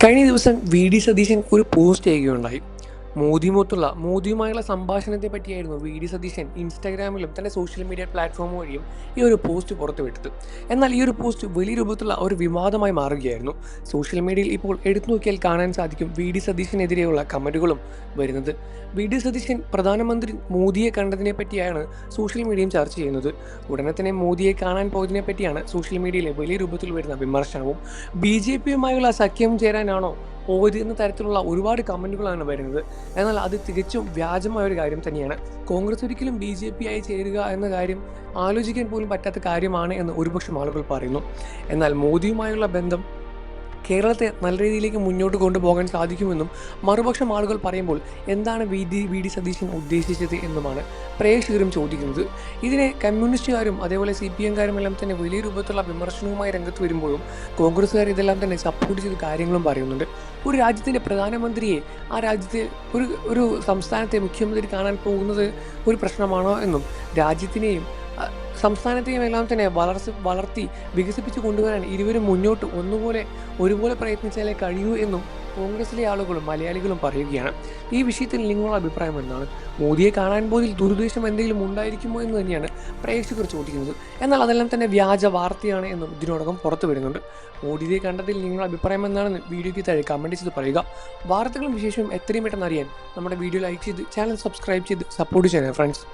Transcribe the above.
കഴിഞ്ഞ ദിവസം വി.ഡി. സതീശൻ ഒരു പോസ്റ്റ് ചെയ്യുകയുണ്ടായി. മോദിയുമായുള്ള സംഭാഷണത്തെ പറ്റിയായിരുന്നു വി.ഡി. സതീശൻ ഇൻസ്റ്റാഗ്രാമിലും തൻ്റെ സോഷ്യൽ മീഡിയ പ്ലാറ്റ്ഫോം വഴിയും ഈ ഒരു പോസ്റ്റ് പുറത്തുവിട്ടത്. എന്നാൽ ഈ ഒരു പോസ്റ്റ് വലിയ രൂപത്തിലുള്ള ഒരു വിവാദമായി മാറുകയായിരുന്നു. സോഷ്യൽ മീഡിയയിൽ ഇപ്പോൾ എടുത്തു നോക്കിയാൽ കാണാൻ സാധിക്കും വി.ഡി. സതീശനെതിരെയുള്ള കമൻറ്റുകളും വരുന്നത്. വി.ഡി. സതീശൻ പ്രധാനമന്ത്രി മോദിയെ കണ്ടതിനെ പറ്റിയാണ് സോഷ്യൽ മീഡിയയും ചർച്ച ചെയ്യുന്നത്. ഉടനെ തന്നെ മോദിയെ കാണാൻ പോയതിനെ പറ്റിയാണ് സോഷ്യൽ മീഡിയയിലെ വലിയ രൂപത്തിൽ വരുന്ന വിമർശനവും. ബി.ജെ.പിയുമായുള്ള സഖ്യം ചേരാനാണോ പോയത് എന്ന തരത്തിലുള്ള ഒരുപാട് കമൻറ്റുകളാണ് വരുന്നത്. എന്നാൽ അത് തികച്ചും വ്യാജമായ ഒരു കാര്യം തന്നെയാണ്. കോൺഗ്രസ് ഒരിക്കലും ബി.ജെ.പി ആയി ചേരുക എന്ന കാര്യം ആലോചിക്കാൻ പോലും പറ്റാത്ത കാര്യമാണ് എന്ന് ഒരുപക്ഷം ആളുകൾ പറയുന്നു. എന്നാൽ മോദിയുമായുള്ള ബന്ധം കേരളത്തെ നല്ല രീതിയിലേക്ക് മുന്നോട്ട് കൊണ്ടുപോകാൻ സാധിക്കുമെന്നും മറുപക്ഷം ആളുകൾ പറയുമ്പോൾ എന്താണ് വി.ഡി. സതീശൻ ഉദ്ദേശിച്ചത് എന്നുമാണ് പ്രേക്ഷകരും ചോദിക്കുന്നത്. ഇതിനെ കമ്മ്യൂണിസ്റ്റുകാരും അതേപോലെ CPM-കാരും എല്ലാം തന്നെ വലിയ രൂപത്തിലുള്ള വിമർശനവുമായി രംഗത്ത് വരുമ്പോഴും കോൺഗ്രസ്സുകാർ ഇതെല്ലാം തന്നെ സപ്പോർട്ട് ചെയ്ത കാര്യങ്ങളും പറയുന്നുണ്ട്. ഒരു രാജ്യത്തിൻ്റെ പ്രധാനമന്ത്രിയെ ആ രാജ്യത്തെ ഒരു സംസ്ഥാനത്തെ മുഖ്യമന്ത്രി കാണാൻ പോകുന്നത് ഒരു പ്രശ്നമാണോ എന്നും രാജ്യത്തിനെയും സംസ്ഥാനത്തെയും എല്ലാം തന്നെ വളർത്തി വികസിപ്പിച്ച് കൊണ്ടുവരാൻ ഇരുവരും മുന്നോട്ട് ഒരുപോലെ പ്രയത്നിച്ചാലേ കഴിയൂ എന്നും കോൺഗ്രസിലെ ആളുകളും മലയാളികളും പറയുകയാണ്. ഈ വിഷയത്തിൽ നിങ്ങളുടെ അഭിപ്രായം എന്താണ്? മോദിയെ കാണാൻ പോയതിൽ ദുരുദ്ദേശം എന്തെങ്കിലും ഉണ്ടായിരിക്കുമോ എന്ന് തന്നെയാണ് പ്രേക്ഷകർ ചോദിക്കുന്നത്. എന്നാൽ അതെല്ലാം തന്നെ വ്യാജ വാർത്തയാണ് എന്നും ഇതിനോടകം പുറത്തു വരുന്നുണ്ട്. മോദിയെ കണ്ടതിൽ നിങ്ങളുടെ അഭിപ്രായം എന്താണെന്ന് വീഡിയോയ്ക്ക് താഴെ കമൻറ്റ് ചെയ്ത് പറയുക. വാർത്തകളും വിശേഷവും എത്രയും പെട്ടെന്ന് അറിയാൻ നമ്മുടെ വീഡിയോ ലൈക്ക് ചെയ്ത് ചാനൽ സബ്സ്ക്രൈബ് ചെയ്ത് സപ്പോർട്ട് ചെയ്യണം ഫ്രണ്ട്സ്.